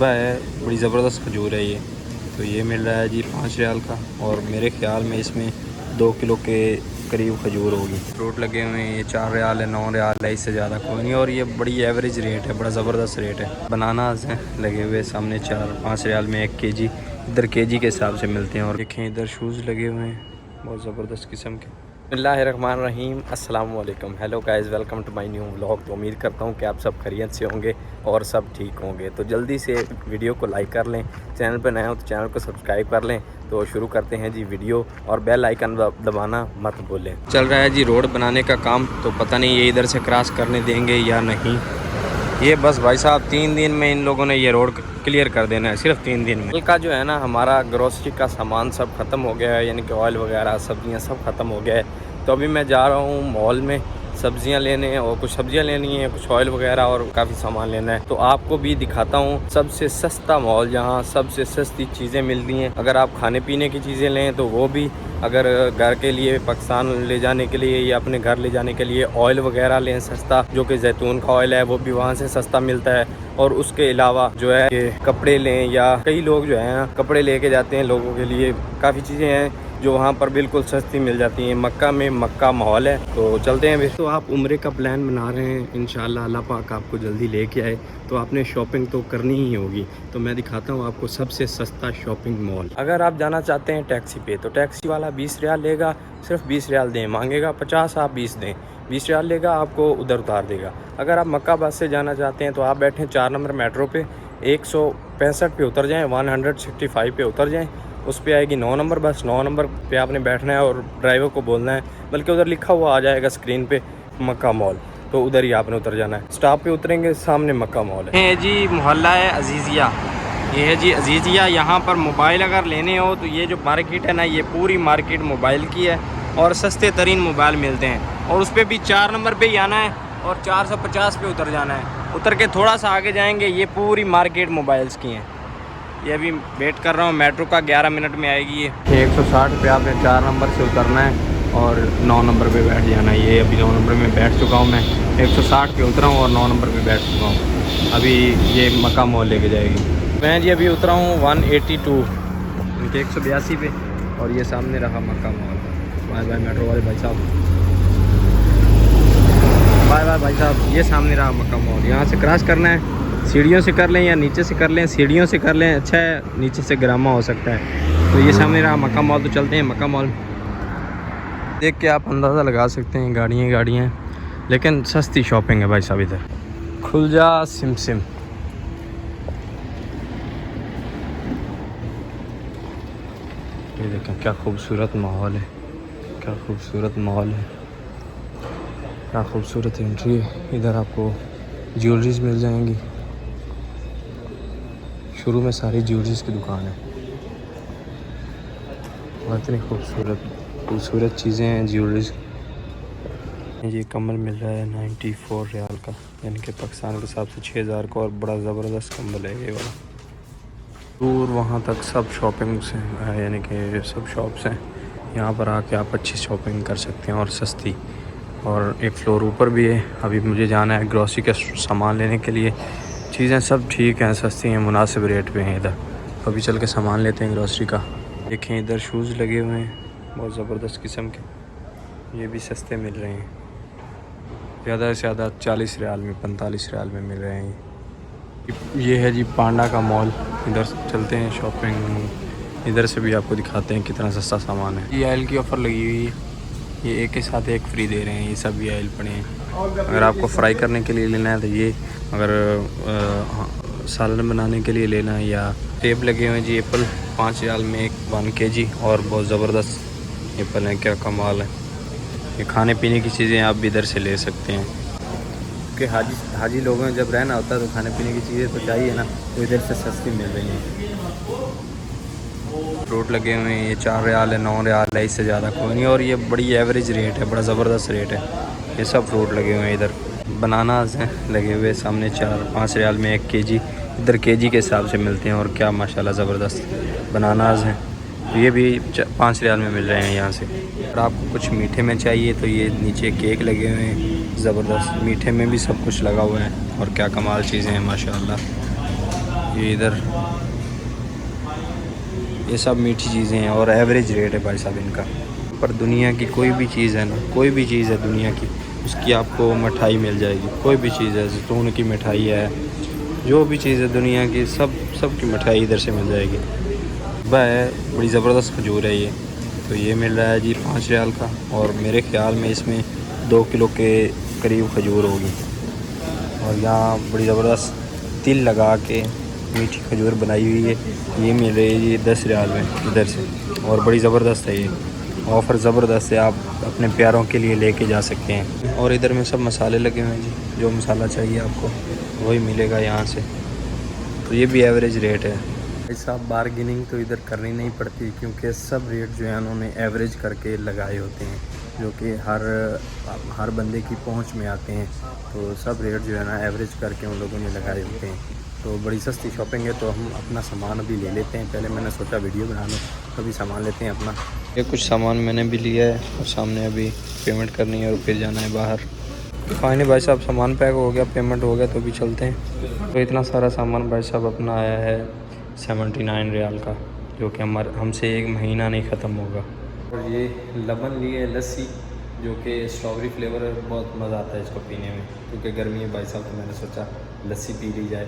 कस्बा है, बड़ी ज़बरदस्त खजूर है ये। तो ये मिल रहा है जी 5 रियाल का, और मेरे ख्याल में इसमें 2 किलो के करीब खजूर होगी। फ्रूट लगे हुए हैं, ये 4 रियाल है, 9 रियाल है, इससे ज़्यादा कोई नहीं। और ये बड़ी एवरेज रेट है, बड़ा ज़बरदस्त रेट है। बनानाज हैं लगे हुए सामने 4-5 रियाल में 1 केजी, इधर केजी के हिसाब से मिलते हैं। और देखें इधर शूज़ लगे हुए हैं बहुत ज़बरदस्त किस्म के। बिस्मिल्लाहिर्रहमानिर्रहीम, अस्सलाम वालेकुम, hello guys, welcome to my new vlog. तो उम्मीद करता हूँ कि आप सब खैरियत से होंगे और सब ठीक होंगे। तो जल्दी से वीडियो को लाइक कर लें, चैनल पर नए हो तो चैनल को सब्सक्राइब कर लें। तो शुरू करते हैं जी वीडियो, और बेल आइकन दबाना मत भूलें। चल रहा है जी रोड बनाने का काम, तो पता नहीं ये इधर से क्रॉस करने देंगे या नहीं। ये बस भाई साहब 3 दिन में इन लोगों ने ये रोड क्लियर कर देना है, सिर्फ 3 दिन में। कल का जो है ना, हमारा ग्रोसरी का सामान सब ख़त्म हो गया है, यानी कि ऑयल वगैरह सब्जियां सब ख़त्म हो गया है। तो अभी मैं जा रहा हूँ मॉल में सब्जियां लेने, और कुछ सब्जियां लेनी है, कुछ ऑयल वगैरह और काफ़ी सामान लेना है। तो आपको भी दिखाता हूँ सबसे सस्ता मॉल, जहाँ सबसे सस्ती चीज़ें मिलती हैं। अगर आप खाने पीने की चीज़ें लें तो वो भी, अगर घर के लिए पाकिस्तान ले जाने के लिए या अपने घर ले जाने के लिए ऑयल वगैरह लें सस्ता, जो कि जैतून का ऑयल है, वो भी वहाँ से सस्ता मिलता है। और उसके अलावा जो है कि कपड़े लें, या कई लोग जो है कपड़े लेके जाते हैं लोगों के लिए, काफ़ी चीज़ें हैं जो वहाँ पर बिल्कुल सस्ती मिल जाती हैं। मक्का में मक्का माहौल है, तो चलते हैं। तो आप उम्रे का प्लान बना रहे हैं, इंशाल्लाह अल्लाह पाक आपको जल्दी लेके आए, तो आपने शॉपिंग तो करनी ही होगी। तो मैं दिखाता हूँ आपको सबसे सस्ता शॉपिंग मॉल। अगर आप जाना चाहते हैं टैक्सी पे, तो टैक्सी वाला 20 रियाल लेगा, सिर्फ 20 रियाल दें, मांगेगा 50, आप 20 दें, 20 रियाल लेगा, आपको उधर उतार देगा। अगर आप मक्का बस से जाना चाहते हैं तो आप बैठें 4 नंबर मेट्रो पे, 165 पे उतर जाएँ, 165 पे उतर जाएँ, उस पे आएगी 9 नंबर बस। 9 नंबर पे आपने बैठना है और ड्राइवर को बोलना है, बल्कि उधर लिखा हुआ आ जाएगा स्क्रीन पे मक्का मॉल, तो उधर ही आपने उतर जाना है। स्टॉप पे उतरेंगे, सामने मक्का मॉल है जी। मोहल्ला है अजीज़िया, ये है जी अजीज़िया। यहाँ पर मोबाइल अगर लेने हो तो ये जो मार्केट है ना, ये पूरी मार्केट मोबाइल की है, और सस्ते तरीन मोबाइल मिलते हैं। और उस पर भी 4 नंबर पर ही आना है, और 450 पे उतर जाना है। उतर के थोड़ा सा आगे जाएंगे, ये पूरी मार्केट मोबाइल्स की हैं। ये अभी वेट कर रहा हूँ मेट्रो का, 11 मिनट में आएगी ये। 160 पे आपने 4 नंबर से उतरना है और 9 नंबर पे बैठ जाना है। ये अभी 9 नंबर में बैठ चुका हूँ मैं, 160 पे उतरा हूँ और 9 नंबर पे बैठ चुका हूँ। अभी ये मक्का मॉल लेके जाएगी। मैं जी अभी उतरा हूँ 182, इनके 182 पे, और ये सामने रहा मक्का मॉल। बाय बाय मेट्रो वाले भाई साहब, बाय बाय भाई साहब। ये सामने रहा मक्का मॉल, यहाँ से क्रॉस करना है, सीढ़ियों से कर लें या नीचे से कर लें। सीढ़ियों से कर लें, अच्छा है, नीचे से गिरामा हो सकता है। तो ये सामने रहा मक्का मॉल, तो चलते हैं मक्का मॉल। देख के आप अंदाज़ा लगा सकते हैं, गाड़ियाँ, लेकिन सस्ती शॉपिंग है भाई साहब इधर। खुल जा सिम सिम। ये देखें क्या खूबसूरत माहौल है, क्या खूबसूरत माहौल है, क्या खूबसूरत एंट्री है। इधर आपको ज्वेलरीज मिल जाएंगी, शुरू में सारी ज्वेलरीज की दुकान है, और इतनी खूबसूरत चीज़ें हैं ज्वेलरीज। ये कम्बल मिल रहा है 94 रियाल का, यानी कि पाकिस्तान के हिसाब से 6000 का, और बड़ा ज़बरदस्त कम्बल है ये वाला। दूर वहाँ तक सब शॉपिंग्स हैं, यानी कि सब शॉप्स हैं। यहाँ पर आके आप अच्छी शॉपिंग कर सकते हैं और सस्ती। और एक फ्लोर ऊपर भी है। अभी मुझे जाना है ग्रॉसरी का सामान लेने के लिए। चीज़ें सब ठीक हैं, सस्ती हैं, मुनासिब रेट पे हैं इधर। तो अभी चल के सामान लेते हैं ग्रॉसरी का। देखें इधर शूज़ लगे हुए हैं बहुत ज़बरदस्त किस्म के, ये भी सस्ते मिल रहे हैं, ज़्यादा से ज़्यादा 40 रियाल में, 45 रियाल में मिल रहे हैं। ये है जी पांडा का मॉल, इधर चलते हैं शॉपिंग, इधर से भी आपको दिखाते हैं कितना सस्ता सामान है। ये ऑयल की ऑफ़र लगी हुई है, ये एक के साथ एक फ्री दे रहे हैं। ये सब ऑयल पड़े हैं। अगर आपको फ्राई करने के लिए लेना है तो ये, अगर सालन बनाने के लिए लेना है, या टेप लगे हुए हैं जी। एप्पल 5 रियाल में 1 kg, और बहुत ज़बरदस्त एप्पल हैं, क्या कमाल है। ये खाने पीने की चीज़ें आप भी इधर से ले सकते हैं, क्योंकि हाजी लोगों में जब रहना होता है तो खाने पीने की चीज़ें तो चाहिए ना, तो इधर से सस्ती मिल रही हैं। फ्रूट लगे हुए हैं, ये 4 रियाल है, 9 रियाल है, इससे ज़्यादा कोई नहीं। और ये बड़ी एवरेज रेट है, बड़ा ज़बरदस्त रेट है। ये सब फ्रूट लगे हुए हैं इधर। बनानाज हैं लगे हुए सामने 4-5 रियाल में 1 केजी, इधर केजी के हिसाब से मिलते हैं। और क्या माशाल्लाह ज़बरदस्त बनानाज हैं, तो ये भी 5 रियाल में मिल रहे हैं यहाँ से। अगर आपको कुछ मीठे में चाहिए तो ये नीचे केक लगे हुए हैं ज़बरदस्त, मीठे में भी सब कुछ लगा हुआ है, और क्या कमाल चीज़ें हैं माशाल्लाह। ये इधर ये सब मीठी चीज़ें हैं और एवरेज रेट है भाई साहब इनका। पर दुनिया की कोई भी चीज़ है ना, कोई भी चीज़ है दुनिया की, उसकी आपको मिठाई मिल जाएगी। कोई भी चीज़ है, जैतून की मिठाई है, जो भी चीज़ है दुनिया की, सब की मिठाई इधर से मिल जाएगी। है बड़ी ज़बरदस्त खजूर है ये। तो ये मिल रहा है जी 5 रियाल का, और मेरे ख्याल में इसमें 2 किलो के करीब खजूर होगी। और यहाँ बड़ी ज़बरदस्त तिल लगा के मीठी खजूर बनाई हुई है, ये मिल रही है जी 10 रियाल में इधर से। और बड़ी ज़बरदस्त है ये ऑफ़र, ज़बरदस्त है, आप अपने प्यारों के लिए लेके जा सकते हैं। और इधर में सब मसाले लगे हुए हैं जी, जो मसाला चाहिए आपको वही मिलेगा यहाँ से। तो ये भी एवरेज रेट है भाई साहब। बारगेनिंग तो इधर करनी नहीं पड़ती, क्योंकि सब रेट जो है उन्होंने एवरेज करके लगाए होते हैं, जो कि हर बंदे की पहुंच में आते हैं। तो सब रेट जो है ना एवरेज करके उन लोगों ने लगाए होते हैं। तो बड़ी सस्ती शॉपिंग है। तो हम अपना सामान अभी ले लेते हैं। पहले मैंने सोचा वीडियो बना लो, अभी सामान लेते हैं अपना। ये कुछ सामान मैंने भी लिया है और सामने अभी पेमेंट करनी है और फिर जाना है बाहर। फाइनली भाई साहब सामान पैक हो गया, पेमेंट हो गया, तो अभी चलते हैं। तो इतना सारा सामान भाई साहब अपना आया है 79 रियाल का, जो कि हमसे 1 महीना नहीं ख़त्म होगा। और ये लबन लिए लस्सी, जो कि स्ट्रॉबेरी फ्लेवर है, बहुत मज़ा आता है इसको पीने में, क्योंकि गर्मी है भाई साहब, तो मैंने सोचा लस्सी पी ली जाए।